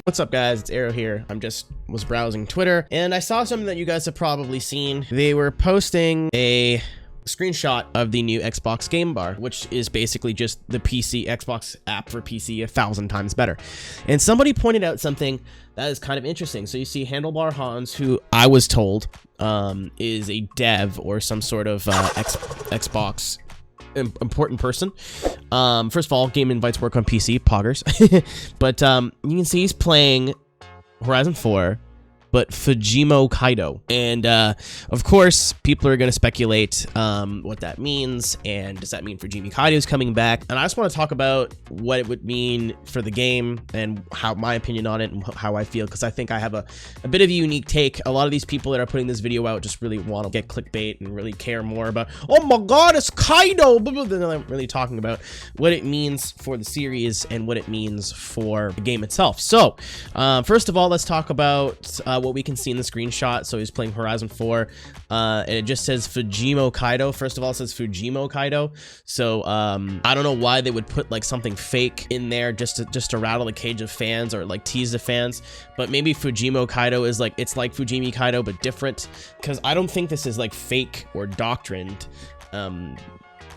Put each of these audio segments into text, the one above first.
What's up guys, it's Aero here. Was browsing Twitter and I saw something that you guys have probably seen. They were posting a screenshot of the new Xbox game bar, which is basically just the Xbox app for PC 1,000 times better. And somebody pointed out something that is kind of interesting. So you see Handlebar Hans, who I was told is a dev or some sort of Xbox important person. First of all, game invites work on PC, poggers. But you can see he's playing Horizon 4, but FUJIMI KAIDO. And of course, people are going to speculate what that means, and does that mean FUJIMI KAIDO is coming back? And I just want to talk about what it would mean for the game and how my opinion on it and how I feel, because I think I have a bit of a unique take. A lot of these people that are putting this video out just really want to get clickbait and really care more about, oh my god, it's Kaido, than I'm really talking about what it means for the series and what it means for the game itself. So first of all, let's talk about what we can see in the screenshot. So he's playing Horizon 4 and it just says FUJIMI KAIDO. First of all, it says FUJIMI KAIDO. So I don't know why they would put like something fake in there just to rattle the cage of fans or like tease the fans. But maybe FUJIMI KAIDO is like, it's like FUJIMI KAIDO but different, because I don't think this is like fake or doctrined.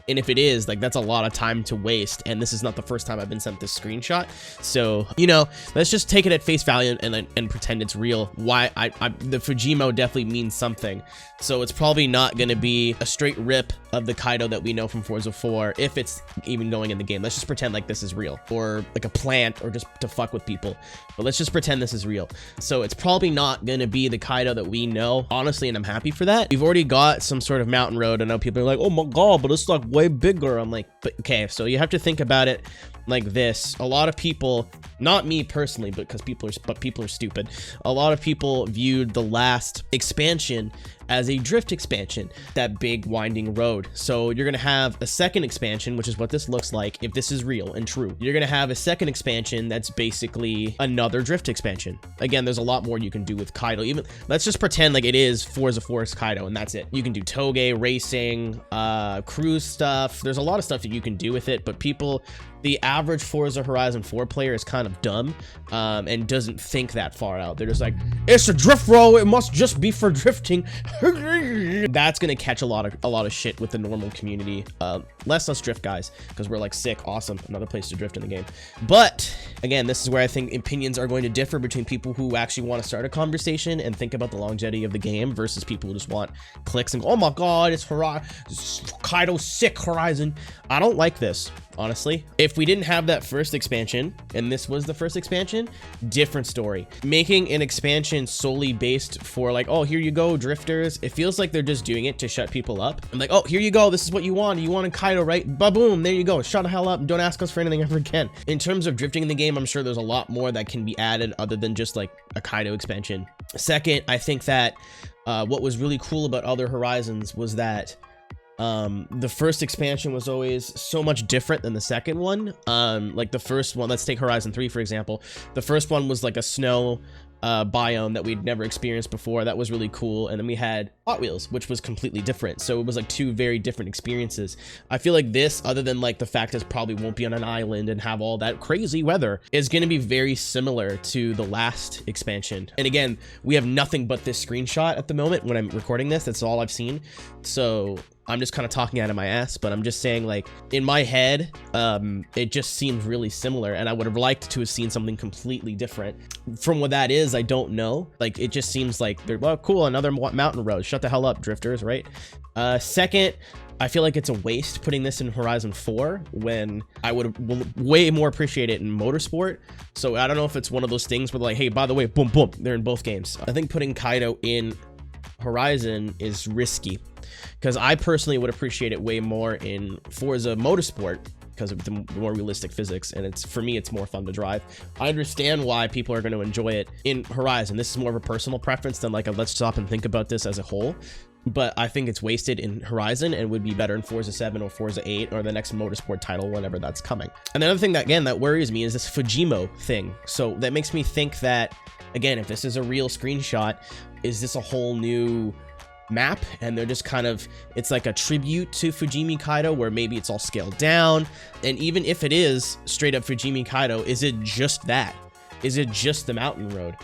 And if it is, like, that's a lot of time to waste, and this is not the first time I've been sent this screenshot. So, you know, let's just take it at face value and pretend it's real. Why the FUJIMI definitely means something. So it's probably not going to be a straight rip of the Kaido that we know from Forza 4, if it's even going in the game. Let's just pretend like this is real, or like a plant, or just to fuck with people. But let's just pretend this is real. So it's probably not going to be the Kaido that we know, honestly, and I'm happy for that. We've already got some sort of mountain road. I know people are like, oh my god, but it's like way bigger. I'm like, but okay, so you have to think about it like this. A lot of people, not me personally, but people are stupid. A lot of people viewed the last expansion as a drift expansion, that big winding road. So you're gonna have a second expansion, which is what this looks like if this is real and true. You're gonna have a second expansion that's basically another drift expansion. Again, there's a lot more you can do with Kaido. Even let's just pretend like it is Forza 4's Kaido and that's it. You can do toge racing, cruise stuff. There's a lot of stuff that you can do with it, but the average Forza Horizon 4 player is kind of dumb and doesn't think that far out. They're just like, it's a drift road, it must just be for drifting. That's gonna catch a lot of shit with the normal community. Less us drift guys, because we're like, sick, awesome, another place to drift in the game. But again, this is where I think opinions are going to differ between people who actually want to start a conversation and think about the longevity of the game versus people who just want clicks and go, oh my god, it's Kaido sick Horizon. I don't like this, honestly. If we didn't have that first expansion and this was the first expansion, different story. Making an expansion solely based for like, oh, here you go, drifters, it feels like they're just doing it to shut people up. I'm like, oh, here you go, this is what you wanted Kaido, right? Ba-boom, there you go, shut the hell up and don't ask us for anything ever again. In terms of drifting in the game, I'm sure there's a lot more that can be added other than just like a Kaido expansion. Second, I think that what was really cool about other Horizons was that the first expansion was always so much different than the second one. Like the first one, let's take Horizon 3 for example. The first one was like a snow biome that we'd never experienced before. That was really cool. And then we had Hot Wheels, which was completely different. So it was like two very different experiences. I feel like this, other than like the fact it probably won't be on an island and have all that crazy weather, is going to be very similar to the last expansion. And again, we have nothing but this screenshot at the moment when I'm recording this. That's all I've seen. So I'm just kind of talking out of my ass, but I'm just saying, like, in my head, it just seems really similar, and I would have liked to have seen something completely different. From what that is, I don't know. Like, it just seems like they're, well, cool, another mountain road. Shut the hell up, drifters, right? Second, I feel like it's a waste putting this in Horizon 4 when I would way more appreciate it in Motorsport. So I don't know if it's one of those things where like, hey, by the way, boom, boom, they're in both games. I think putting Kaido in Horizon is risky, because I personally would appreciate it way more in Forza Motorsport because of the more realistic physics, and for me it's more fun to drive. I understand why people are going to enjoy it in Horizon. This is more of a personal preference than like a let's stop and think about this as a whole. But I think it's wasted in Horizon and would be better in Forza 7 or Forza 8 or the next Motorsport title whenever that's coming. And the other thing that, again, that worries me is this FUJIMI thing. So that makes me think that, again, if this is a real screenshot, is this a whole new map? And they're just kind of, it's like a tribute to FUJIMI KAIDO where maybe it's all scaled down. And even if it is straight up FUJIMI KAIDO, is it just that? Is it just the mountain road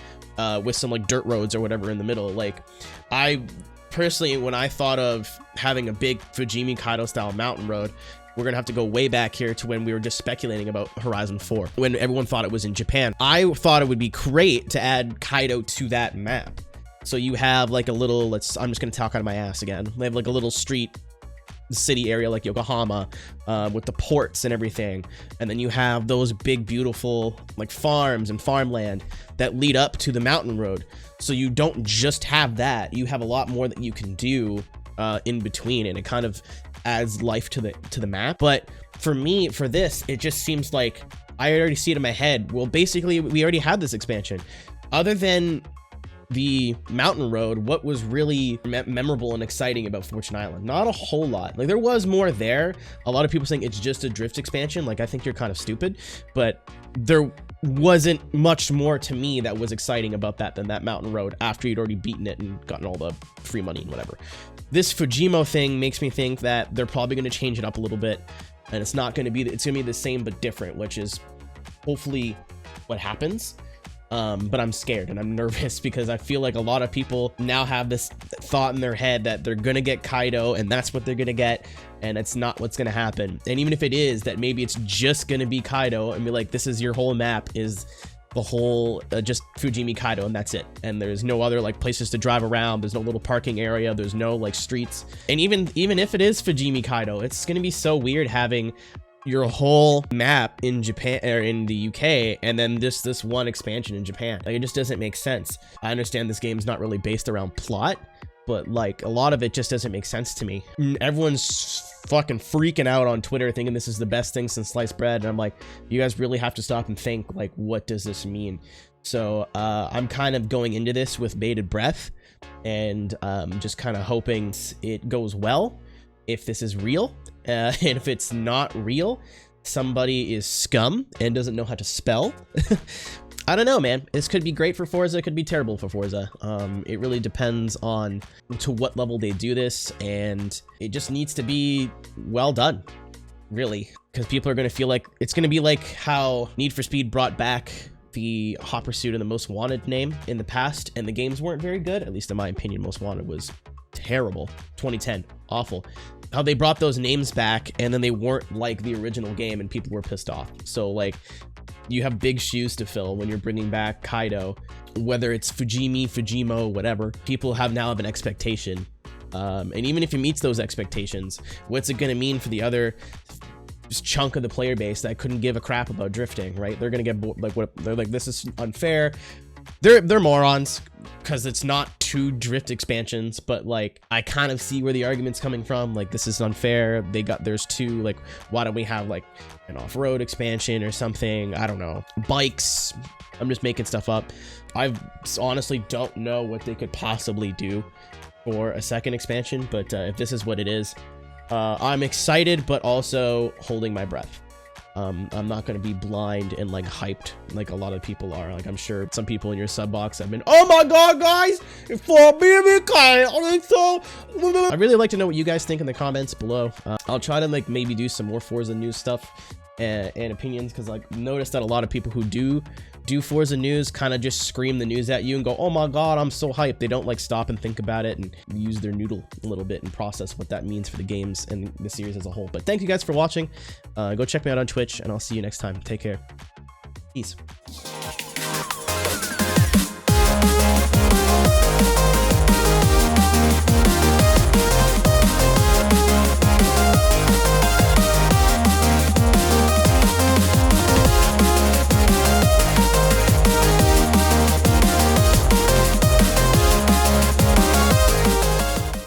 with some like dirt roads or whatever in the middle? Like, I personally, when I thought of having a big FUJIMI Kaido style mountain road, we're gonna have to go way back here to when we were just speculating about Horizon 4, when everyone thought it was in Japan. I thought it would be great to add Kaido to that map. So you have like a little, I'm just gonna talk out of my ass again. They have like a little street city area like Yokohama with the ports and everything, and then you have those big beautiful like farms and farmland that lead up to the mountain road. So you don't just have that, you have a lot more that you can do in between, and it kind of adds life to the map. But for me, for this, it just seems like I already see it in my head. Well, basically we already had this expansion. Other than the mountain road, what was really memorable and exciting about Fortune Island? Not a whole lot. Like, there was more there. A lot of people saying it's just a drift expansion. Like, I think you're kind of stupid, but there wasn't much more to me that was exciting about that than that mountain road after you'd already beaten it and gotten all the free money and whatever. This Fujimo thing makes me think that they're probably going to change it up a little bit, and it's not going to be, it's going to be the same but different, which is hopefully what happens. But I'm scared and I'm nervous because I feel like a lot of people now have this thought in their head that they're gonna get Kaido and that's what they're gonna get, and it's not what's gonna happen. And even if it is, that maybe it's just gonna be Kaido and be like, this is your whole map, is the whole just FUJIMI Kaido, and that's it. And there's no other like places to drive around, there's no little parking area, there's no like streets. And even if it is FUJIMI Kaido, it's gonna be so weird having your whole map in Japan or in the UK, and then this one expansion in Japan. Like, it just doesn't make sense. I understand this game's not really based around plot, but like a lot of it just doesn't make sense to me. Everyone's fucking freaking out on Twitter thinking this is the best thing since sliced bread, and I'm like, you guys really have to stop and think, like, what does this mean? So I'm kind of going into this with bated breath, and just kind of hoping it goes well if this is real. And if it's not real, somebody is scum and doesn't know how to spell. I don't know, man. This could be great for Forza, it could be terrible for Forza. It really depends on to what level they do this, and it just needs to be well done, really, because people are going to feel like it's going to be like how Need for Speed brought back the Hot Pursuit and the Most Wanted name in the past, and the games weren't very good. At least in my opinion, Most Wanted was terrible. 2010, awful. How they brought those names back and then they weren't like the original game and people were pissed off. So like, you have big shoes to fill when you're bringing back Kaido, whether it's Fujimi, Fujimo, whatever. People now have an expectation, and even if it meets those expectations, what's it going to mean for the other chunk of the player base that couldn't give a crap about drifting, right? They're going to get bored. Like, what they're like, this is unfair. They're morons because it's not two drift expansions, but like, I kind of see where the argument's coming from. Like, this is unfair. There's two, like, why don't we have like an off-road expansion or something? I don't know. Bikes. I'm just making stuff up. I honestly don't know what they could possibly do for a second expansion, but if this is what it is, I'm excited, but also holding my breath. I'm not going to be blind and like hyped like a lot of people are. Like, I'm sure some people in your sub box have been, oh my god, guys, it's for me, so I'd really like to know what you guys think in the comments below. I'll try to like maybe do some more Forza news stuff and opinions, because like, notice that a lot of people who do Forza news kind of just scream the news at you and go, oh my god, I'm so hyped. They don't like stop and think about it and use their noodle a little bit and process what that means for the games and the series as a whole. But thank you guys for watching. Go check me out on Twitch, and I'll see you next time. Take care. Peace.